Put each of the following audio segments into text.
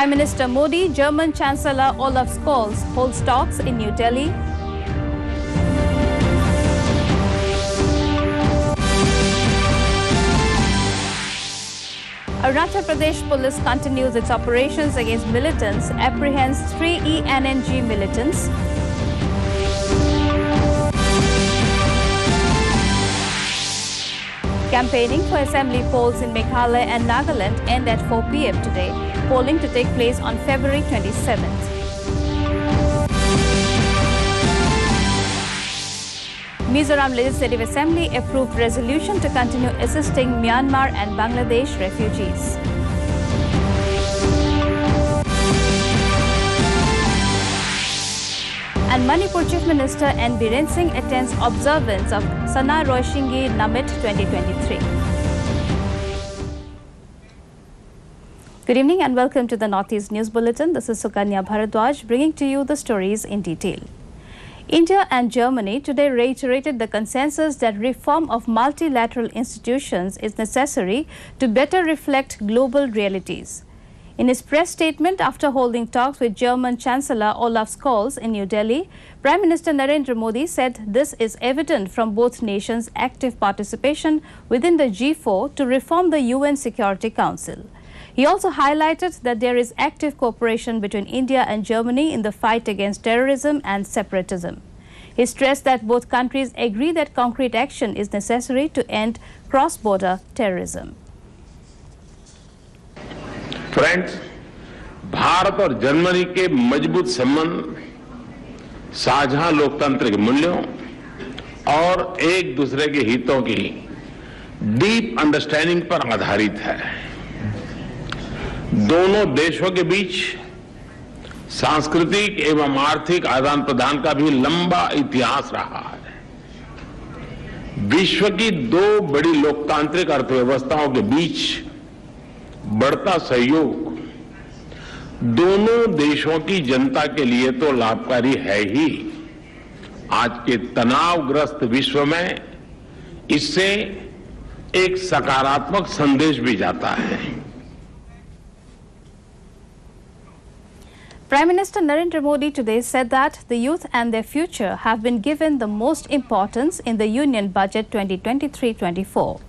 Prime Minister Modi, German Chancellor Olaf Scholz holds talks in New Delhi. Arunachal Pradesh police continues its operations against militants, apprehends 3 ENNG militants. Campaigning for assembly polls in Meghalaya and Nagaland end at 4 p.m. today. Polling to take place on February 27th. Mizoram Legislative Assembly approved resolution to continue assisting Myanmar and Bangladesh refugees. And Manipur Chief Minister N. Biren Singh attends observance of Sana Roishingi Namit 2023. Good evening and welcome to the Northeast News Bulletin. This is Sukanya Bharadwaj bringing to you the stories in detail. India and Germany today reiterated the consensus that reform of multilateral institutions is necessary to better reflect global realities. In his press statement after holding talks with German Chancellor Olaf Scholz in New Delhi, Prime Minister Narendra Modi said this is evident from both nations' active participation within the G4 to reform the UN Security Council. He also highlighted that there is active cooperation between India and Germany in the fight against terrorism and separatism. He stressed that both countries agree that concrete action is necessary to end cross-border terrorism. Friends, Bharat और Germany के मजबूत संबंध साझा लोकतांत्रिक मूल्यों और एक दूसरे के हितों की डीप अंडरस्टैंडिंग पर आधारित है। दोनों देशों के बीच सांस्कृतिक एवं आर्थिक आदान प्रदान का भी लंबा इतिहास रहा है। विश्व की 2 बड़ी लोकतांत्रिक अर्थव्यवस्थाओं के बीच बढ़ता सहयोग दोनों देशों की जनता के लिए तो लाभकारी है ही, आज के तनावग्रस्त विश्व में इससे एक सकारात्मक संदेश भी जाता है। Prime Minister Narendra Modi today said that the youth and their future have been given the most importance in the Union Budget 2023-24.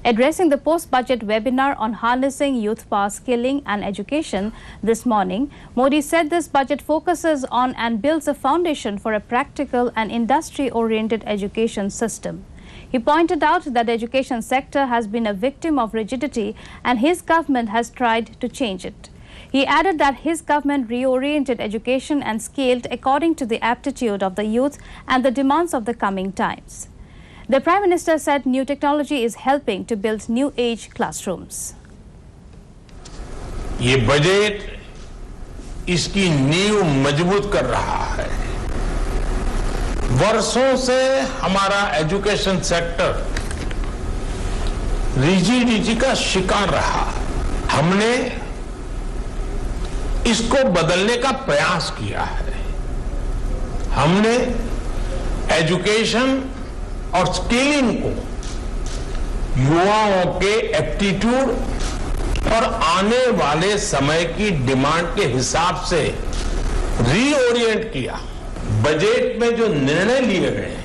Addressing the post-budget webinar on harnessing youth power skilling and education this morning, Modi said this budget focuses on and builds a foundation for a practical and industry-oriented education system. He pointed out that the education sector has been a victim of rigidity and his government has tried to change it. He added that his government reoriented education and scaled according to the aptitude of the youth and the demands of the coming times. The Prime Minister said new technology is helping to build new age classrooms. ये budget इसकी नींव मजबूत कर रहा है। वर्षों से हमारा एजुकेशन सेक्टर रिजिडिटी का शिकार रहा। हमने इसको बदलने का प्रयास किया है। हमने एजुकेशन और स्किलिंग को युवाओं के एप्टीट्यूड और आने वाले समय की डिमांड के हिसाब से रीओरिएंट किया। बजट में जो निर्णय लिए गए हैं।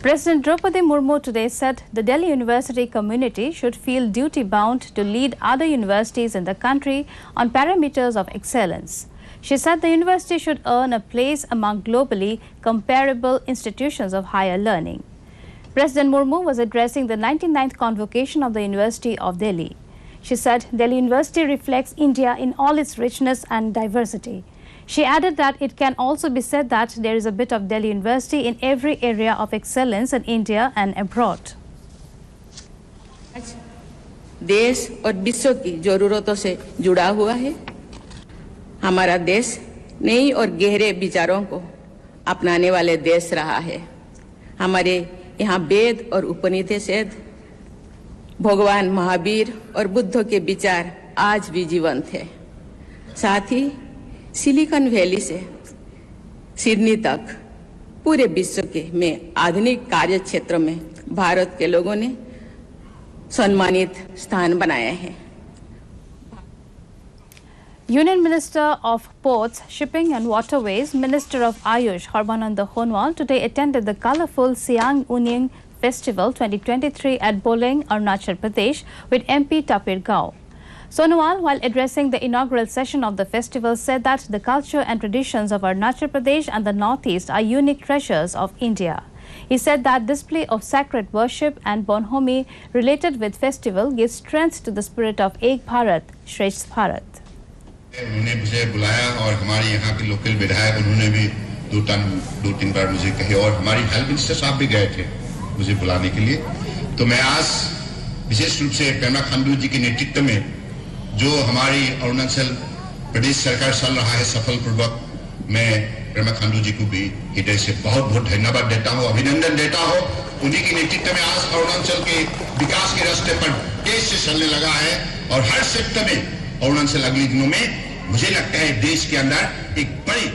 President Draupadi Murmu today said the Delhi University community should feel duty-bound to lead other universities in the country on parameters of excellence. She said the university should earn a place among globally comparable institutions of higher learning. President Murmu was addressing the 99th convocation of the University of Delhi. She said Delhi University reflects India in all its richness and diversity. She added that it can also be said that there is a bit of Delhi University in every area of excellence in India and abroad. देश और विश्व की जरूरतों से जुड़ा हुआ है। हमारा देश नई और गहरे विचारों को अपनाने वाले देश रहा है। हमारे यहाँ वेद और उपनिषद, भगवान महावीर और बुद्ध के विचार आज भी जीवंत है। साथ ही सिलिकॉन वैली से सिडनी तक पूरे विश्व के में आधुनिक कार्य क्षेत्रों में भारत के लोगों ने सम्मानित स्थान बनाया है। Union Minister of Ports, Shipping and Waterways, Minister of Ayush, Sarbananda Sonowal, today attended the colourful Siang Uning Festival 2023 at Boleng, Arunachal Pradesh with MP Tapir Gao. Sonowal, while addressing the inaugural session of the festival, said that the culture and traditions of Arunachal Pradesh and the Northeast are unique treasures of India. He said that display of sacred worship and bonhomie related with festival gives strength to the spirit of Ek Bharat, Shresth Bharat. उन्होंने मुझे बुलाया और हमारे यहाँ के local विधायक उन्होंने भी दो तीन बार मुझे कहे और हमारी हेल्थ मिनिस्टर साहब भी गए थे मुझे बुलाने के लिए। तो मैं आज विशेष रूप से पेमा खांडू जी के नेतृत्व में जो हमारी अरुणाचल प्रदेश सरकार चल रहा है सफलपूर्वक, मैं पेमा खांडू जी को भी हृदय से बहुत बहुत धन्यवाद देता हूँ, अभिनंदन देता हूँ। उन्हीं के नेतृत्व में आज अरुणाचल के विकास के रास्ते पर तेज से चलने लगा है और हर सेक्टर में अरुणाचल अगले दिनों में मुझे लगता है देश के अंदर एक बड़ी।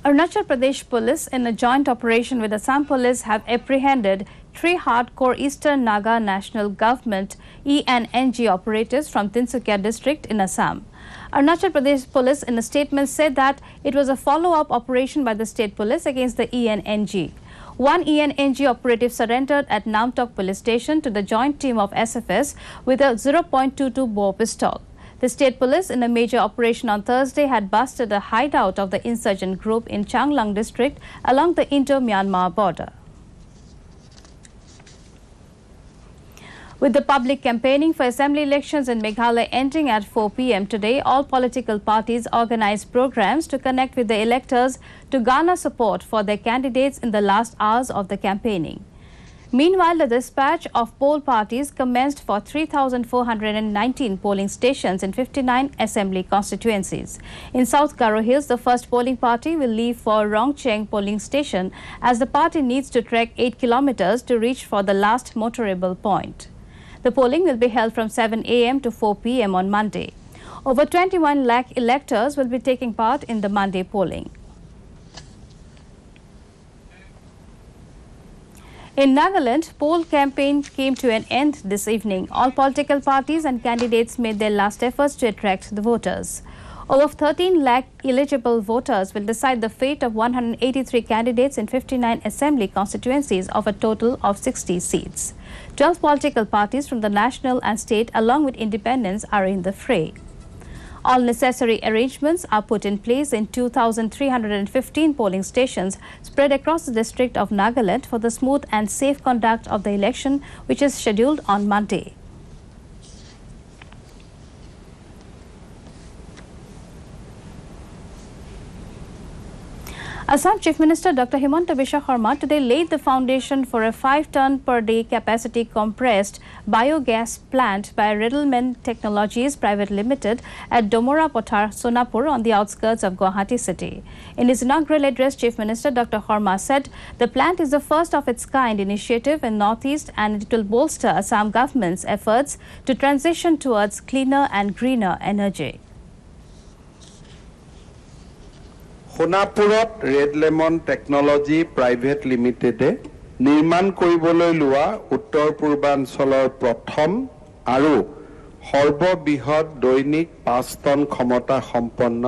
Arunachal Pradesh Police, in a joint operation with Assam Police, have apprehended 3 hardcore Eastern Naga National Government ENNG operatives from Tinsukia district in Assam. Arunachal Pradesh Police, in a statement, said that it was a follow-up operation by the state police against the ENNG. One ENNG operative surrendered at Namtok police station to the joint team of SFS with a .22 bore pistol. The state police, in a major operation on Thursday, had busted a hideout of the insurgent group in Changlang district along the Indo-Myanmar border. With the public campaigning for assembly elections in Meghalaya ending at 4 p.m. today, all political parties organized programs to connect with the electors to garner support for their candidates in the last hours of the campaigning. Meanwhile, the dispatch of poll parties commenced for 3,419 polling stations in 59 assembly constituencies. In South Garo Hills, the first polling party will leave for Rongcheng polling station as the party needs to trek 8 kilometers to reach for the last motorable point. The polling will be held from 7 a.m. to 4 p.m. on Monday. Over 21 lakh electors will be taking part in the Monday polling. In Nagaland, poll campaign came to an end this evening. All political parties and candidates made their last efforts to attract the voters. Over 13 lakh eligible voters will decide the fate of 183 candidates in 59 assembly constituencies of a total of 60 seats. 12 political parties from the national and state along with independents are in the fray. All necessary arrangements are put in place in 2,315 polling stations spread across the district of Nagaland for the smooth and safe conduct of the election, which is scheduled on Monday. Assam Chief Minister Dr. Himanta Biswa Sarma today laid the foundation for a 5-ton per day capacity compressed biogas plant by Riddleman Technologies Private Limited at Domora Pothar, Sonapur on the outskirts of Guwahati city. In his inaugural address, Chief Minister Dr. Sarma said the plant is the first of its kind initiative in Northeast and it will bolster Assam government's efforts to transition towards cleaner and greener energy. Sonapurot Riddleman Technology Private Limited নিৰ্মাণ কৰিবলৈ লোৱা উত্তৰ পূৰ্বাঞ্চলৰ প্ৰথম আৰু সৰ্ববৃহৎ দৈনিক 5 ton ক্ষমতা সম্পন্ন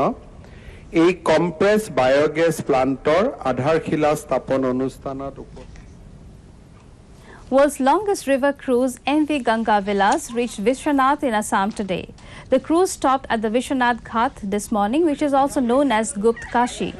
এই কম্প্ৰেছ বায়োগেছ প্লান্টৰ আধাৰশিলা স্থাপন অনুষ্ঠানত World's longest river cruise, MV Ganga Vilas, reached Vishwanath in Assam today. The cruise stopped at the Vishwanath Ghat this morning, which is also known as Gupt Kashi.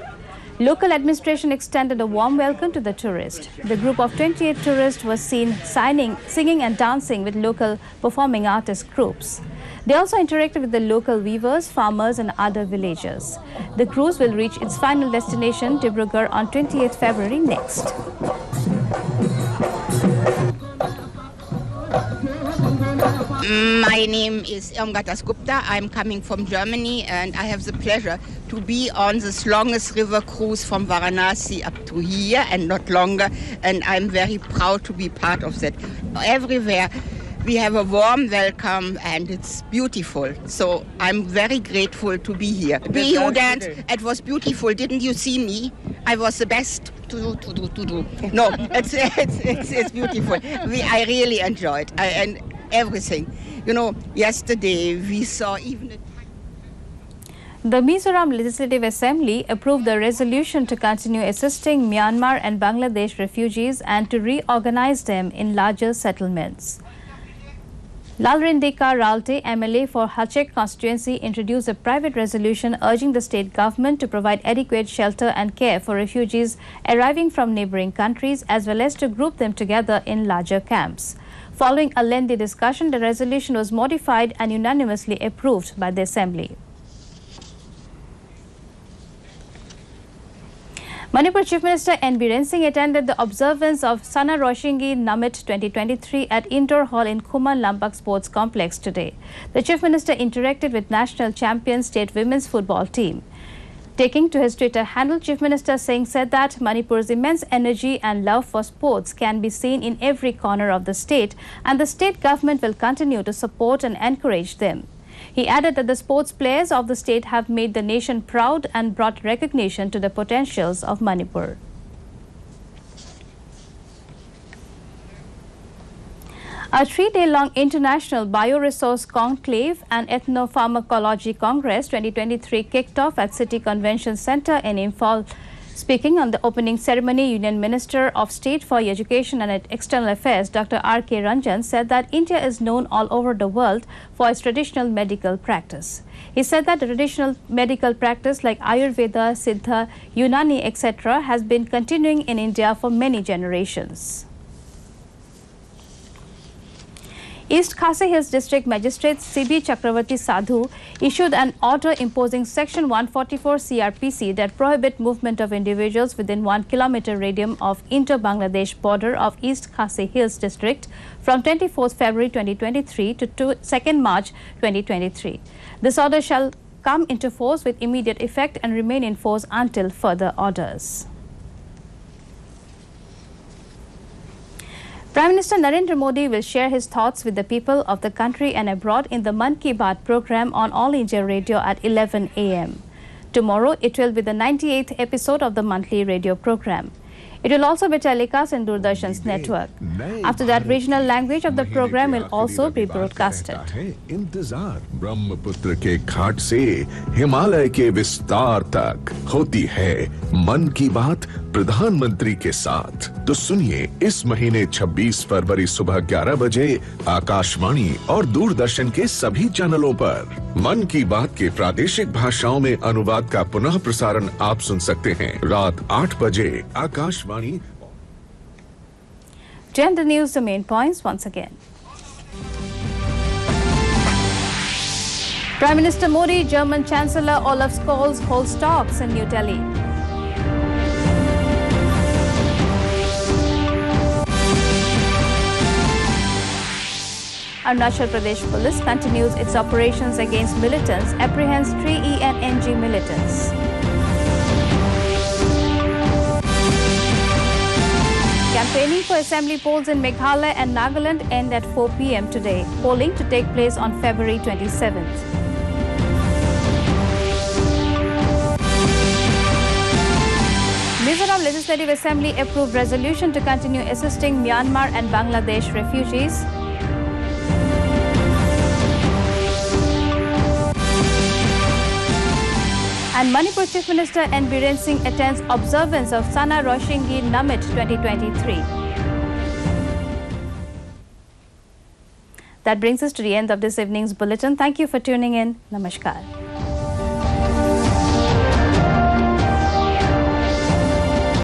Local administration extended a warm welcome to the tourist. The group of 28 tourists was seen singing and dancing with local performing artist groups. They also interacted with the local weavers, farmers and other villagers. The cruise will reach its final destination, Dibrugarh, on 28th February next. My name is Irmgard Gupta. I'm coming from Germany and I have the pleasure to be on this longest river cruise from Varanasi up to here and not longer, and I'm very proud to be part of that. Everywhere we have a warm welcome and it's beautiful. So I'm very grateful to be here. We who danced, it was beautiful. Didn't you see me? I was the best to do. No, it's beautiful. I really enjoyed and everything. yesterday we saw even a... The Mizoram Legislative Assembly approved the resolution to continue assisting Myanmar and Bangladesh refugees and to reorganize them in larger settlements. Lalrindika Ralte, MLA for Hachek constituency, introduced a private resolution urging the state government to provide adequate shelter and care for refugees arriving from neighboring countries, as well as to group them together in larger camps. Following a lengthy discussion, the resolution was modified and unanimously approved by the Assembly. Manipur Chief Minister N. Biren Singh attended the observance of Sana Roshingi Namit 2023 at Indoor Hall in Khuman Lampak Sports Complex today. The Chief Minister interacted with national champion state women's football team. Taking to his Twitter handle, Chief Minister Singh said that Manipur's immense energy and love for sports can be seen in every corner of the state, and the state government will continue to support and encourage them. He added that the sports players of the state have made the nation proud and brought recognition to the potentials of Manipur. A 3-day-long International Bioresource Conclave and Ethnopharmacology Congress 2023 kicked off at City Convention Centre in Imphal. Speaking on the opening ceremony, Union Minister of State for Education and External Affairs, Dr. R.K. Ranjan, said that India is known all over the world for its traditional medical practice. He said that the traditional medical practice like Ayurveda, Siddha, Unani, etc. has been continuing in India for many generations. East Khasi Hills District Magistrate C.B. Chakravarti Sadhu issued an order imposing Section 144 CRPC that prohibit movement of individuals within 1 kilometer radius of inter-Bangladesh border of East Khasi Hills District from 24th February 2023 to 2nd March 2023. This order shall come into force with immediate effect and remain in force until further orders. Prime Minister Narendra Modi will share his thoughts with the people of the country and abroad in the Mann Ki Baat program on All India Radio at 11 a.m. Tomorrow, it will be the 98th episode of the monthly radio program. It will also be telecast in Doordarshan's network. After that, regional language of the program will also be broadcasted. इंतजार ब्रह्मपुत्र के घाट से हिमालय के विस्तार तक होती है मन की बात प्रधानमंत्री के साथ। तो सुनिए इस महीने 26 फरवरी सुबह 11 बजे आकाशवाणी और दूरदर्शन के सभी चैनलों पर मन की बात के प्रादेशिक भाषाओं में अनुवाद का पुनः प्रसारण आप सुन सकते हैं रात 8 बजे Akashvani. Gender news, the main points once again. Prime Minister Modi, German Chancellor Olaf Scholz holds talks in New Delhi. Arunachal Pradesh Police continues its operations against militants, apprehends 3 ENNG militants. Campaigning for assembly polls in Meghalaya and Nagaland end at 4 p.m. today. Polling to take place on February 27th. Mizoram Legislative Assembly approved resolution to continue assisting Myanmar and Bangladesh refugees. And Manipur Chief Minister N. Biren Singh attends observance of Sana Roshingi Namit 2023. That brings us to the end of this evening's bulletin. Thank you for tuning in. Namaskar.